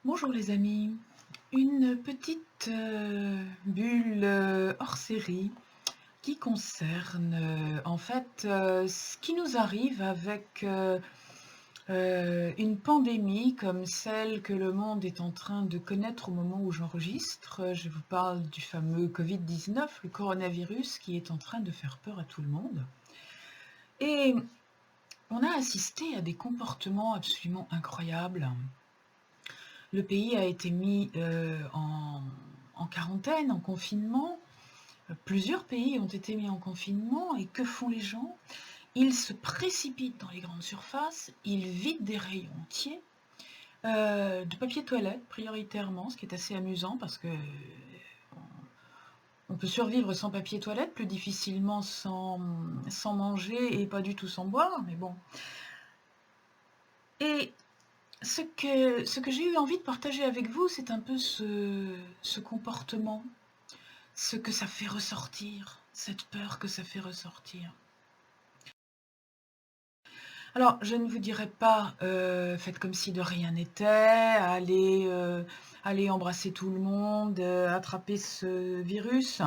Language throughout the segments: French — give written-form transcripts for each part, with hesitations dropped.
Bonjour les amis, une petite bulle hors série qui concerne ce qui nous arrive avec une pandémie comme celle que le monde est en train de connaître au moment où j'enregistre. Je vous parle du fameux Covid-19, le coronavirus qui est en train de faire peur à tout le monde. Et on a assisté à des comportements absolument incroyables. Le pays a été mis en quarantaine, en confinement. Plusieurs pays ont été mis en confinement. Et que font les gens? Ils se précipitent dans les grandes surfaces, ils vident des rayons entiers de papier toilette prioritairement, ce qui est assez amusant parce que on peut survivre sans papier toilette, plus difficilement sans manger et pas du tout sans boire, mais bon. Et ce que j'ai eu envie de partager avec vous, c'est un peu ce comportement, ce que ça fait ressortir, cette peur que ça fait ressortir. Alors, je ne vous dirai pas, faites comme si de rien n'était, allez embrasser tout le monde, attraper ce virus.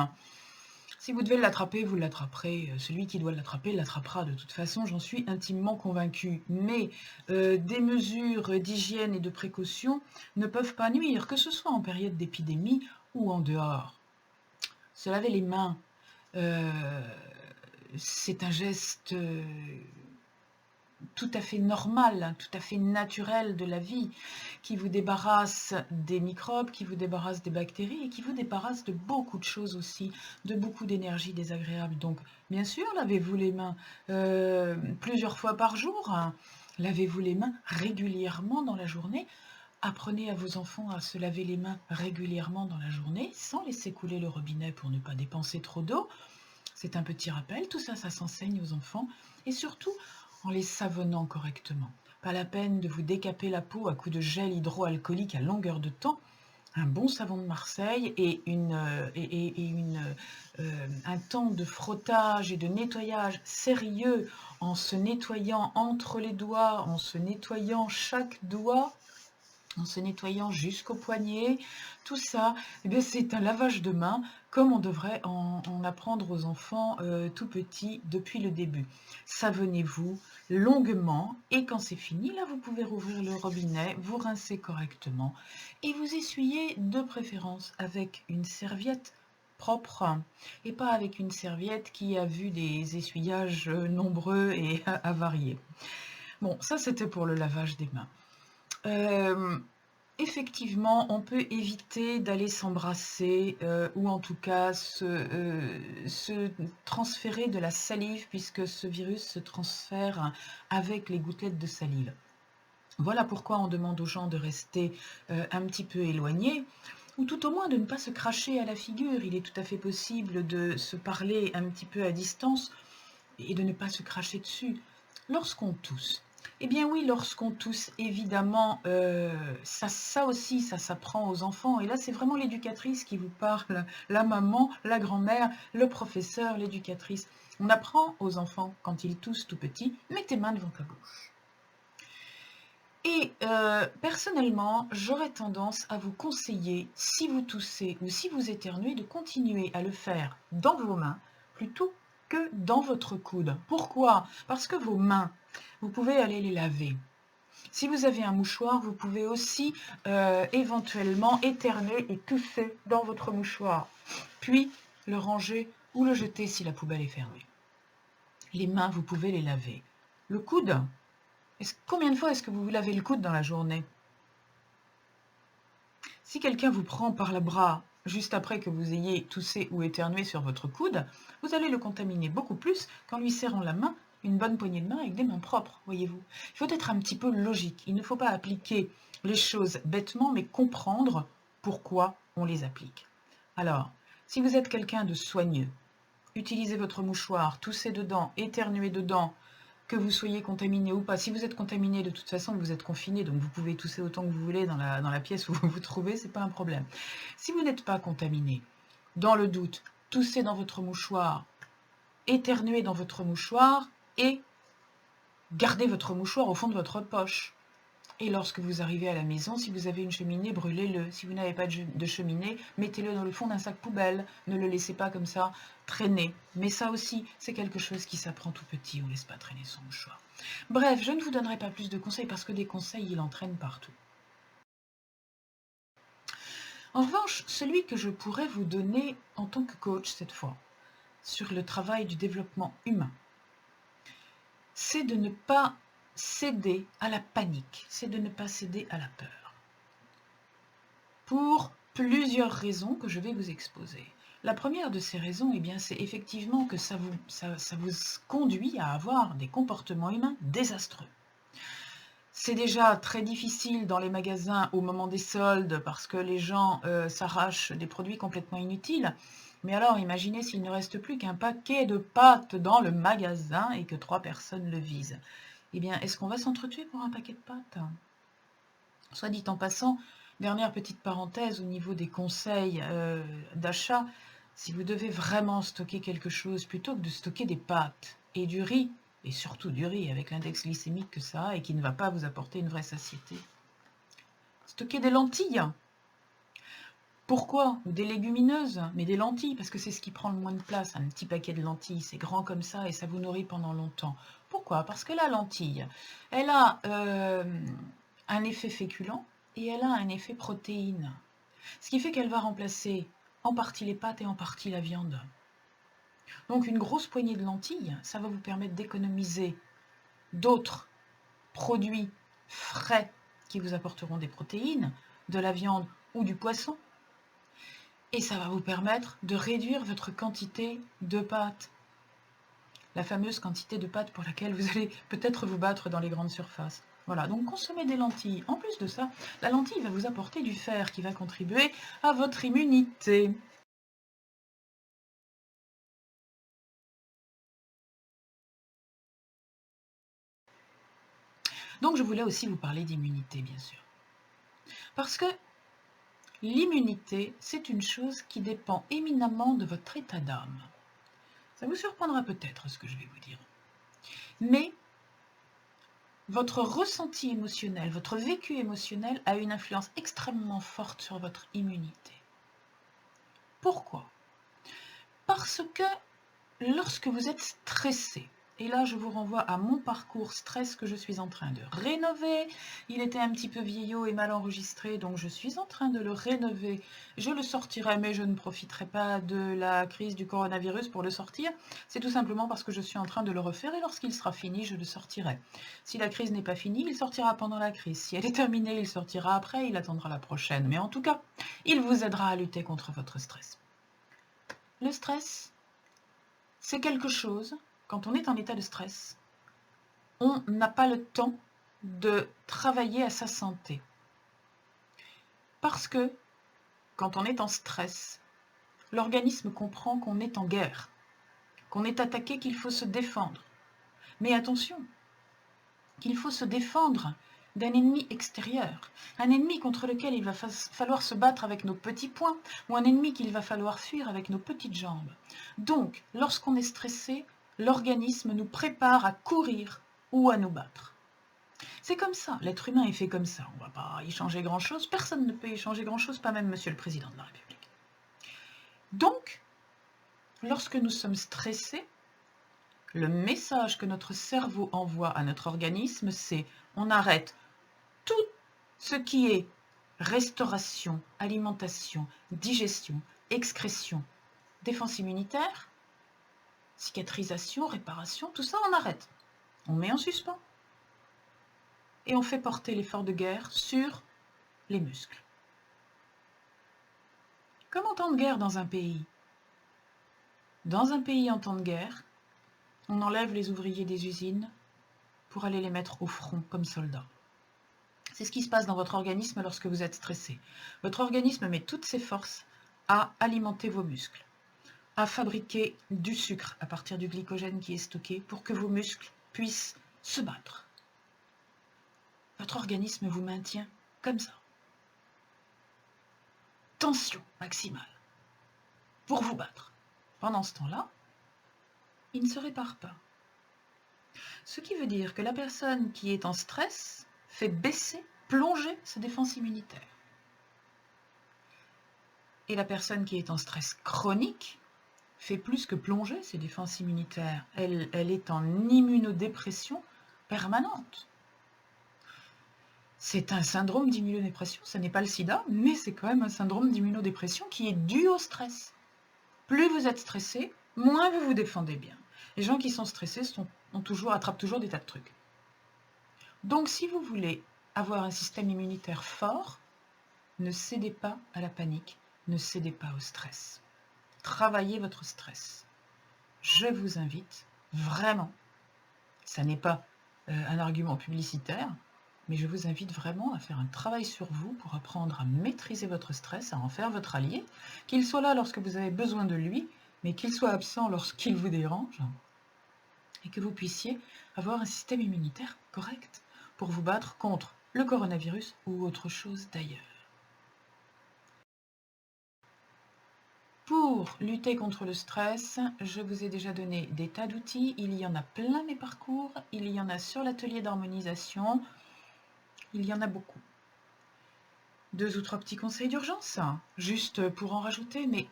Si vous devez l'attraper, vous l'attraperez. Celui qui doit l'attraper l'attrapera de toute façon, j'en suis intimement convaincue. Mais des mesures d'hygiène et de précaution ne peuvent pas nuire, que ce soit en période d'épidémie ou en dehors. Se laver les mains, c'est un geste tout à fait normal, tout à fait naturel de la vie, qui vous débarrasse des microbes, qui vous débarrasse des bactéries et qui vous débarrasse de beaucoup de choses aussi, de beaucoup d'énergie désagréable. Donc, bien sûr, lavez-vous les mains plusieurs fois par jour, hein. Lavez-vous les mains régulièrement dans la journée. Apprenez à vos enfants à se laver les mains régulièrement dans la journée, sans laisser couler le robinet pour ne pas dépenser trop d'eau. C'est un petit rappel, tout ça, ça s'enseigne aux enfants. Et surtout, en les savonnant correctement. Pas la peine de vous décaper la peau à coups de gel hydroalcoolique à longueur de temps. Un bon savon de Marseille et un temps de frottage et de nettoyage sérieux, en se nettoyant entre les doigts, en se nettoyant chaque doigt, en se nettoyant jusqu'au poignet. Tout ça, c'est un lavage de mains comme on devrait en apprendre aux enfants tout petits depuis le début. Savonnez-vous longuement et quand c'est fini, là vous pouvez rouvrir le robinet, vous rincer correctement et vous essuyez de préférence avec une serviette propre et pas avec une serviette qui a vu des essuyages nombreux et avariés. Bon, ça c'était pour le lavage des mains. Effectivement, on peut éviter d'aller s'embrasser ou en tout cas se transférer de la salive puisque ce virus se transfère avec les gouttelettes de salive. Voilà pourquoi on demande aux gens de rester un petit peu éloignés ou tout au moins de ne pas se cracher à la figure. Il est tout à fait possible de se parler un petit peu à distance et de ne pas se cracher dessus. Lorsqu'on tousse, eh bien oui, lorsqu'on tousse, évidemment, ça aussi, ça s'apprend aux enfants. Et là, c'est vraiment l'éducatrice qui vous parle, la maman, la grand-mère, le professeur, l'éducatrice. On apprend aux enfants, quand ils toussent tout petits, mets tes mains devant ta bouche. Et personnellement, j'aurais tendance à vous conseiller, si vous toussez ou si vous éternuez, de continuer à le faire dans vos mains plutôt que dans votre coude. Pourquoi? Parce que vos mains, vous pouvez aller les laver. Si vous avez un mouchoir, vous pouvez aussi éventuellement éternuer et tousser dans votre mouchoir, puis le ranger ou le jeter si la poubelle est fermée. Les mains, vous pouvez les laver. Le coude, combien de fois est-ce que vous vous lavez le coude dans la journée? Si quelqu'un vous prend par le bras juste après que vous ayez toussé ou éternué sur votre coude, vous allez le contaminer beaucoup plus qu'en lui serrant la main, une bonne poignée de main avec des mains propres, voyez-vous. Il faut être un petit peu logique. Il ne faut pas appliquer les choses bêtement, mais comprendre pourquoi on les applique. Alors, si vous êtes quelqu'un de soigneux, utilisez votre mouchoir, toussez dedans, éternuez dedans, que vous soyez contaminé ou pas. Si vous êtes contaminé, de toute façon, vous êtes confiné, donc vous pouvez tousser autant que vous voulez dans la pièce où vous vous trouvez, c'est pas un problème. Si vous n'êtes pas contaminé, dans le doute, toussez dans votre mouchoir, éternuez dans votre mouchoir et gardez votre mouchoir au fond de votre poche. Et lorsque vous arrivez à la maison, si vous avez une cheminée, brûlez-le. Si vous n'avez pas de cheminée, mettez-le dans le fond d'un sac poubelle. Ne le laissez pas comme ça traîner. Mais ça aussi, c'est quelque chose qui s'apprend tout petit. On ne laisse pas traîner son mouchoir. Bref, je ne vous donnerai pas plus de conseils parce que des conseils, il entraîne partout. En revanche, celui que je pourrais vous donner en tant que coach cette fois, sur le travail du développement humain, c'est de ne pas céder à la panique, c'est de ne pas céder à la peur. Pour plusieurs raisons que je vais vous exposer. La première de ces raisons, c'est effectivement que ça vous conduit à avoir des comportements humains désastreux. C'est déjà très difficile dans les magasins au moment des soldes parce que les gens s'arrachent des produits complètement inutiles. Mais alors, imaginez s'il ne reste plus qu'un paquet de pâtes dans le magasin et que 3 personnes le visent. Eh bien, est-ce qu'on va s'entretuer pour un paquet de pâtes? Soit dit en passant, dernière petite parenthèse au niveau des conseils d'achat, si vous devez vraiment stocker quelque chose, plutôt que de stocker des pâtes et du riz, et surtout du riz avec l'index glycémique que ça a et qui ne va pas vous apporter une vraie satiété, stockez des lentilles. Pourquoi? Ou des légumineuses, mais des lentilles, parce que c'est ce qui prend le moins de place. Un petit paquet de lentilles, c'est grand comme ça et ça vous nourrit pendant longtemps. Pourquoi? Parce que la lentille, elle a un effet féculent et elle a un effet protéine. Ce qui fait qu'elle va remplacer en partie les pâtes et en partie la viande. Donc une grosse poignée de lentilles, ça va vous permettre d'économiser d'autres produits frais qui vous apporteront des protéines, de la viande ou du poisson. Et ça va vous permettre de réduire votre quantité de pâtes. La fameuse quantité de pâtes pour laquelle vous allez peut-être vous battre dans les grandes surfaces. Voilà, donc consommez des lentilles. En plus de ça, la lentille va vous apporter du fer qui va contribuer à votre immunité. Donc je voulais aussi vous parler d'immunité, bien sûr. Parce que l'immunité, c'est une chose qui dépend éminemment de votre état d'âme. Ça vous surprendra peut-être ce que je vais vous dire. Mais votre ressenti émotionnel, votre vécu émotionnel a une influence extrêmement forte sur votre immunité. Pourquoi? Parce que lorsque vous êtes stressé, et là je vous renvoie à mon parcours stress que je suis en train de rénover, il était un petit peu vieillot et mal enregistré, donc je suis en train de le rénover, je le sortirai mais je ne profiterai pas de la crise du coronavirus pour le sortir, c'est tout simplement parce que je suis en train de le refaire et lorsqu'il sera fini, je le sortirai. Si la crise n'est pas finie, il sortira pendant la crise, si elle est terminée, il sortira après, il attendra la prochaine, mais en tout cas, il vous aidera à lutter contre votre stress. Le stress, c'est quelque chose, quand on est en état de stress, on n'a pas le temps de travailler à sa santé. Parce que, quand on est en stress, l'organisme comprend qu'on est en guerre, qu'on est attaqué, qu'il faut se défendre. Mais attention, qu'il faut se défendre d'un ennemi extérieur, un ennemi contre lequel il va falloir se battre avec nos petits poings, ou un ennemi qu'il va falloir fuir avec nos petites jambes. Donc, lorsqu'on est stressé, l'organisme nous prépare à courir ou à nous battre. C'est comme ça, l'être humain est fait comme ça, on ne va pas y changer grand-chose, personne ne peut y changer grand-chose, pas même Monsieur le Président de la République. Donc, lorsque nous sommes stressés, le message que notre cerveau envoie à notre organisme, c'est on arrête tout ce qui est restauration, alimentation, digestion, excrétion, défense immunitaire, cicatrisation, réparation, tout ça on arrête. On met en suspens. Et on fait porter l'effort de guerre sur les muscles. Comme en temps de guerre dans un pays. Dans un pays en temps de guerre, on enlève les ouvriers des usines pour aller les mettre au front comme soldats. C'est ce qui se passe dans votre organisme lorsque vous êtes stressé. Votre organisme met toutes ses forces à alimenter vos muscles, à fabriquer du sucre à partir du glycogène qui est stocké pour que vos muscles puissent se battre. Votre organisme vous maintient comme ça. Tension maximale pour vous battre. Pendant ce temps-là, il ne se répare pas. Ce qui veut dire que la personne qui est en stress fait baisser, plonger sa défense immunitaire. Et la personne qui est en stress chronique fait plus que plonger ses défenses immunitaires. Elle est en immunodépression permanente. C'est un syndrome d'immunodépression, ce n'est pas le sida, mais c'est quand même un syndrome d'immunodépression qui est dû au stress. Plus vous êtes stressé, moins vous vous défendez bien. Les gens qui sont stressés attrapent toujours des tas de trucs. Donc si vous voulez avoir un système immunitaire fort, ne cédez pas à la panique, ne cédez pas au stress. Travaillez votre stress. Je vous invite vraiment, ça n'est pas un argument publicitaire, mais je vous invite vraiment à faire un travail sur vous pour apprendre à maîtriser votre stress, à en faire votre allié, qu'il soit là lorsque vous avez besoin de lui, mais qu'il soit absent lorsqu'il vous dérange, et que vous puissiez avoir un système immunitaire correct pour vous battre contre le coronavirus ou autre chose d'ailleurs. Pour lutter contre le stress, je vous ai déjà donné des tas d'outils, il y en a plein mes parcours, il y en a sur l'atelier d'harmonisation, il y en a beaucoup. 2 ou 3 petits conseils d'urgence, juste pour en rajouter, mais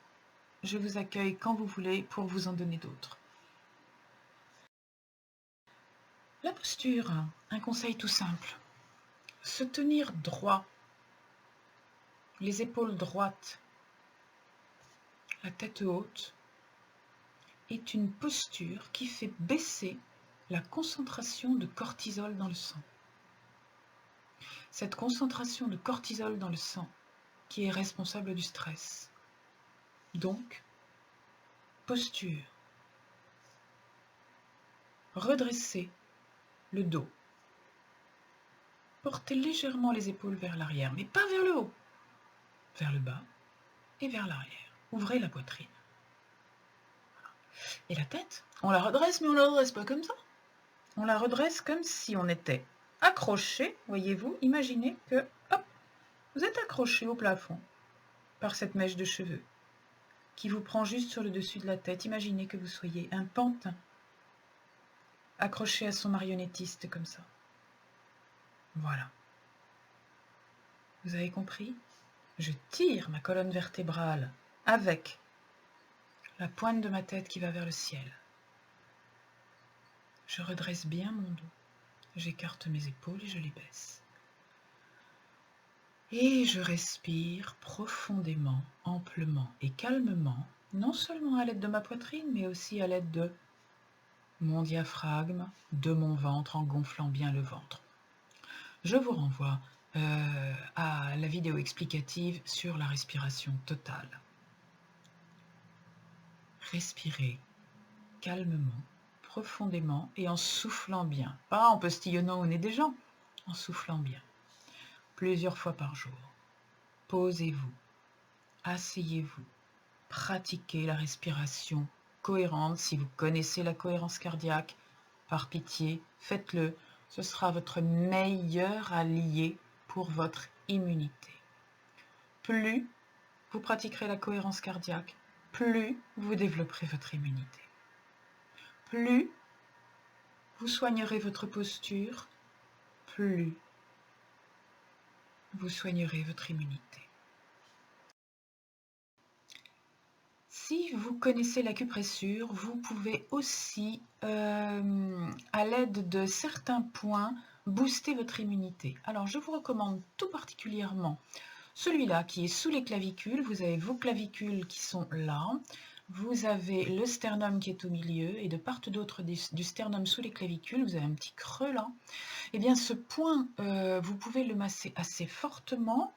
je vous accueille quand vous voulez pour vous en donner d'autres. La posture, un conseil tout simple. Se tenir droit, les épaules droites, la tête haute, est une posture qui fait baisser la concentration de cortisol dans le sang. Cette concentration de cortisol dans le sang qui est responsable du stress. Donc, posture. Redressez le dos. Portez légèrement les épaules vers l'arrière, mais pas vers le haut, vers le bas et vers l'arrière. Ouvrez la poitrine. Et la tête, on la redresse, mais on ne la redresse pas comme ça. On la redresse comme si on était accroché, voyez-vous, imaginez que, hop, vous êtes accroché au plafond par cette mèche de cheveux qui vous prend juste sur le dessus de la tête. Imaginez que vous soyez un pantin accroché à son marionnettiste comme ça. Voilà. Vous avez compris? Je tire ma colonne vertébrale avec la pointe de ma tête qui va vers le ciel. Je redresse bien mon dos. J'écarte mes épaules et je les baisse. Et je respire profondément, amplement et calmement, non seulement à l'aide de ma poitrine, mais aussi à l'aide de mon diaphragme, de mon ventre, en gonflant bien le ventre. Je vous renvoie à la vidéo explicative sur la respiration totale. Respirez calmement, profondément et en soufflant bien. Pas en postillonnant au nez des gens, en soufflant bien. Plusieurs fois par jour. Posez-vous, asseyez-vous, pratiquez la respiration cohérente. Si vous connaissez la cohérence cardiaque, par pitié, faites-le. Ce sera votre meilleur allié pour votre immunité. Plus vous pratiquerez la cohérence cardiaque, plus vous développerez votre immunité. Plus vous soignerez votre posture, plus vous soignerez votre immunité. Si vous connaissez l'acupressure, vous pouvez aussi, à l'aide de certains points, booster votre immunité. Alors, je vous recommande tout particulièrement celui-là qui est sous les clavicules. Vous avez vos clavicules qui sont là. Vous avez le sternum qui est au milieu et de part et d'autre du sternum sous les clavicules, vous avez un petit creux là. Eh bien, ce point, vous pouvez le masser assez fortement.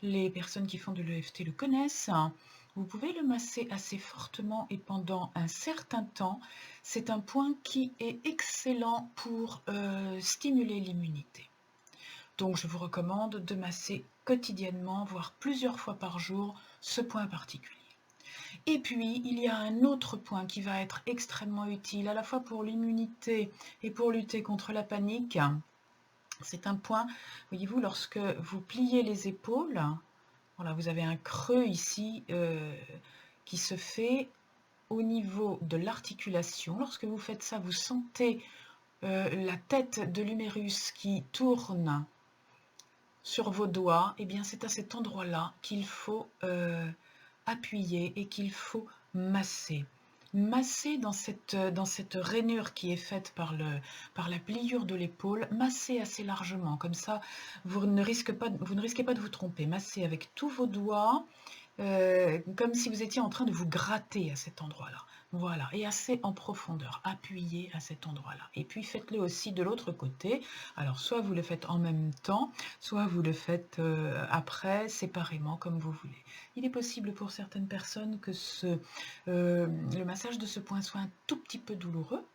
Les personnes qui font de l'EFT le connaissent. Vous pouvez le masser assez fortement et pendant un certain temps. C'est un point qui est excellent pour stimuler l'immunité. Donc, je vous recommande de masser quotidiennement, voire plusieurs fois par jour, ce point particulier. Et puis, il y a un autre point qui va être extrêmement utile, à la fois pour l'immunité et pour lutter contre la panique. C'est un point, voyez-vous, lorsque vous pliez les épaules, voilà, vous avez un creux ici qui se fait au niveau de l'articulation. Lorsque vous faites ça, vous sentez la tête de l'humérus qui tourne sur vos doigts, eh bien c'est à cet endroit-là qu'il faut appuyer et qu'il faut masser. Masser dans cette rainure qui est faite par la pliure de l'épaule, masser assez largement, comme ça vous ne risquez pas de vous tromper. Massez avec tous vos doigts, comme si vous étiez en train de vous gratter à cet endroit-là. Voilà, et assez en profondeur, appuyez à cet endroit-là. Et puis faites-le aussi de l'autre côté. Alors soit vous le faites en même temps, soit vous le faites après, séparément, comme vous voulez. Il est possible pour certaines personnes que le massage de ce point soit un tout petit peu douloureux.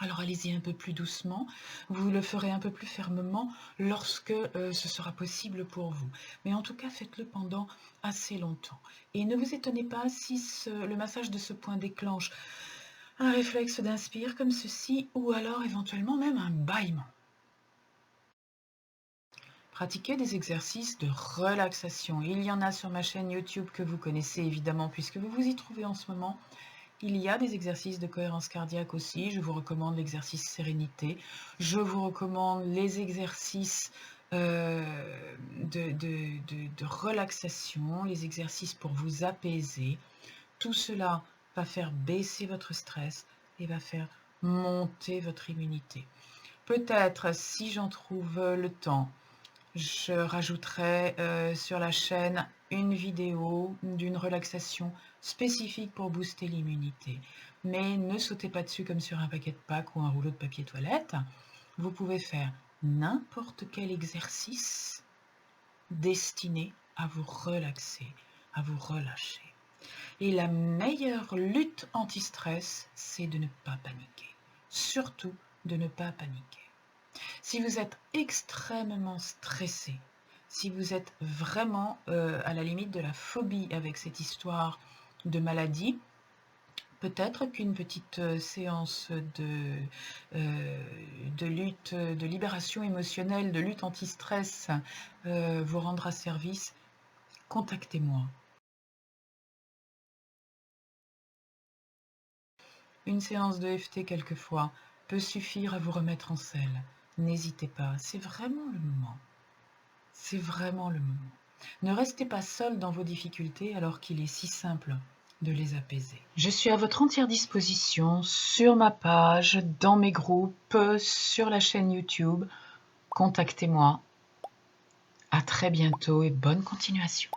Alors allez-y un peu plus doucement, vous le ferez un peu plus fermement lorsque ce sera possible pour vous. Mais en tout cas, faites-le pendant assez longtemps. Et ne vous étonnez pas si le massage de ce point déclenche un réflexe d'inspire comme ceci, ou alors éventuellement même un bâillement. Pratiquez des exercices de relaxation. Il y en a sur ma chaîne YouTube que vous connaissez évidemment puisque vous vous y trouvez en ce moment. Il y a des exercices de cohérence cardiaque aussi. Je vous recommande l'exercice sérénité. Je vous recommande les exercices de relaxation, les exercices pour vous apaiser. Tout cela va faire baisser votre stress et va faire monter votre immunité. Peut-être, si j'en trouve le temps, je rajouterai sur la chaîne une vidéo d'une relaxation spécifique pour booster l'immunité. Mais ne sautez pas dessus comme sur un paquet de Pâques ou un rouleau de papier toilette. Vous pouvez faire n'importe quel exercice destiné à vous relaxer, à vous relâcher. Et la meilleure lutte anti-stress, c'est de ne pas paniquer. Surtout de ne pas paniquer. Si vous êtes extrêmement stressé, si vous êtes vraiment à la limite de la phobie avec cette histoire de maladie, peut-être qu'une petite séance de lutte, de libération émotionnelle, de lutte anti-stress vous rendra service. Contactez-moi. Une séance de FT quelquefois peut suffire à vous remettre en selle. N'hésitez pas, c'est vraiment le moment. C'est vraiment le moment. Ne restez pas seul dans vos difficultés alors qu'il est si simple de les apaiser. Je suis à votre entière disposition sur ma page, dans mes groupes, sur la chaîne YouTube. Contactez-moi. À très bientôt et bonne continuation.